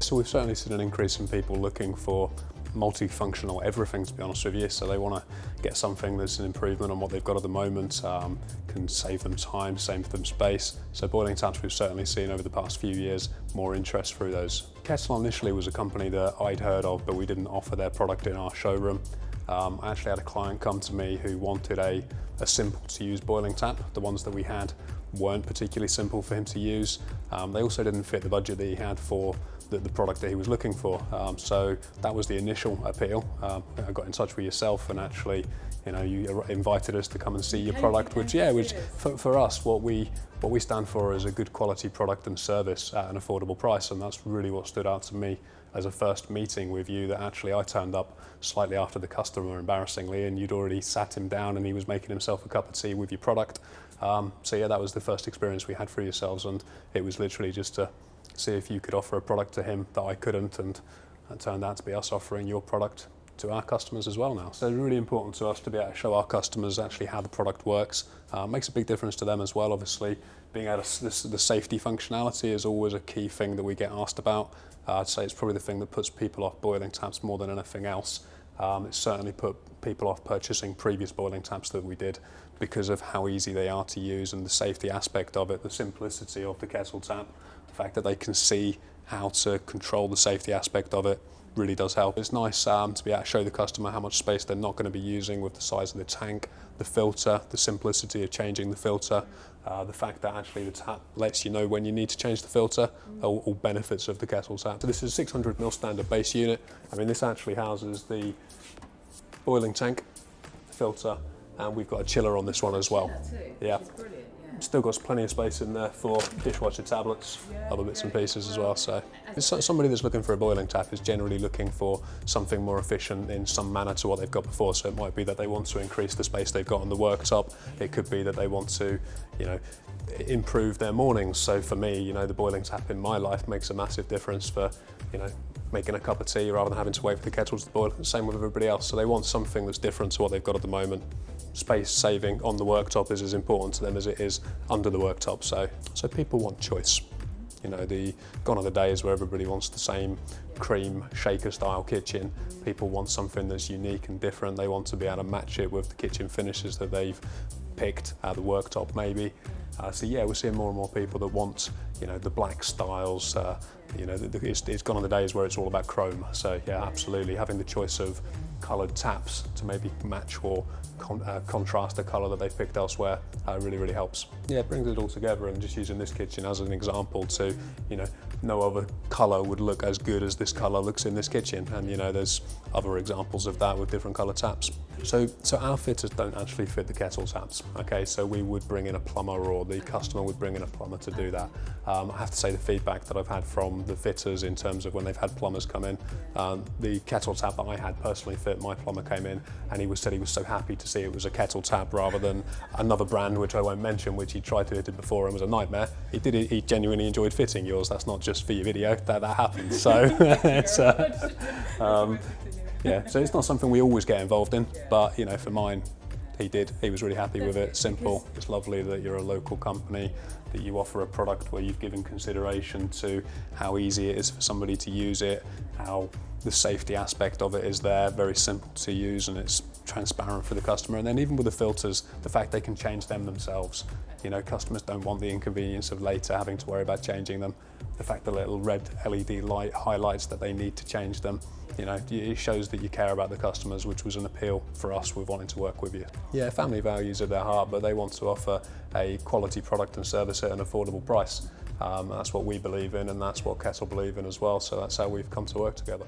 So we've certainly seen an increase in people looking for multifunctional everything, to be honest with you. So they want to get something that's an improvement on what they've got at the moment, can save them time, save them space. So boiling taps, we've certainly seen over the past few years more interest through those. QETTLE initially was a company that I'd heard of, but we didn't offer their product in our showroom. I actually had a client come to me who wanted a simple to use boiling tap. The ones that we had weren't particularly simple for him to use. They also didn't fit the budget that he had for the product that he was looking for. So that was the initial appeal. I got in touch with yourself, and actually, you invited us to come and see your product, which for us, what we stand for is a good quality product and service at an affordable price, and that's really what stood out to me as a first meeting with you, that actually I turned up slightly after the customer, embarrassingly, and you'd already sat him down and he was making himself a cup of tea with your product. So yeah, that was the first experience we had for yourselves, and it was literally just to see if you could offer a product to him that I couldn't, and it turned out to be us offering your product to our customers as well now. So it's really important to us to be able to show our customers actually how the product works. Makes a big difference to them as well, obviously. Being able to, the safety functionality is always a key thing that we get asked about. I'd say it's probably the thing that puts people off boiling taps more than anything else. It certainly put people off purchasing previous boiling taps that we did because of how easy they are to use and the safety aspect of it, the simplicity of the kettle tap, the fact that they can see how to control the safety aspect of it really does help. It's nice to be able to show the customer how much space they're not going to be using with the size of the tank, the filter, the simplicity of changing the filter, the fact that actually the tap lets you know when you need to change the filter, all benefits of the kettle tap. So this is a 600mm standard base unit. I mean, this actually houses the boiling tank, filter, and we've got a chiller on this one as well. Yeah. Still got plenty of space in there for dishwasher tablets, other bits and pieces as well. So somebody that's looking for a boiling tap is generally looking for something more efficient in some manner to what they've got before. So it might be that they want to increase the space they've got on the worktop. It could be that they want to, improve their mornings. So for me, the boiling tap in my life makes a massive difference for, making a cup of tea rather than having to wait for the kettle to boil. Same with everybody else. So they want something that's different to what they've got at the moment. Space saving on the worktop is as important to them as it is under the worktop. So people want choice. Gone are the days where everybody wants the same cream shaker style kitchen. People want something that's unique and different. They want to be able to match it with the kitchen finishes that they've picked at the worktop maybe. So yeah, we're seeing more and more people that want, the black styles. It's gone on the days where it's all about chrome. So yeah, absolutely, having the choice of coloured taps to maybe match or contrast the colour that they've picked elsewhere really, really helps. Yeah, it brings it all together, and just using this kitchen as an example to, no other colour would look as good as this colour looks in this kitchen, and there's other examples of that with different colour taps. So our fitters don't actually fit the kettle taps, okay? So we would bring in a plumber, or the customer would bring in a plumber to do that. I have to say the feedback that I've had from the fitters in terms of when they've had plumbers come in, the kettle tap that I had personally fit, my plumber came in and he said he was so happy to see it was a kettle tap rather than another brand, which I won't mention, which he tried to fit it before and was a nightmare. He genuinely enjoyed fitting yours. That's not just for your video, that happens. So it's, yeah, so it's not something we always get involved in, but for mine, he did. He was really happy with it. Simple. It's lovely that you're a local company, that you offer a product where you've given consideration to how easy it is for somebody to use it, how the safety aspect of it is there, very simple to use, and it's transparent for the customer. And then even with the filters, the fact they can change them themselves. Customers don't want the inconvenience of later having to worry about changing them. The fact the little red LED light highlights that they need to change them, it shows that you care about the customers, which was an appeal for us with wanting to work with you. Yeah, family values at their heart, but they want to offer a quality product and service at an affordable price. That's what we believe in, and that's what QETTLE believe in as well, so that's how we've come to work together.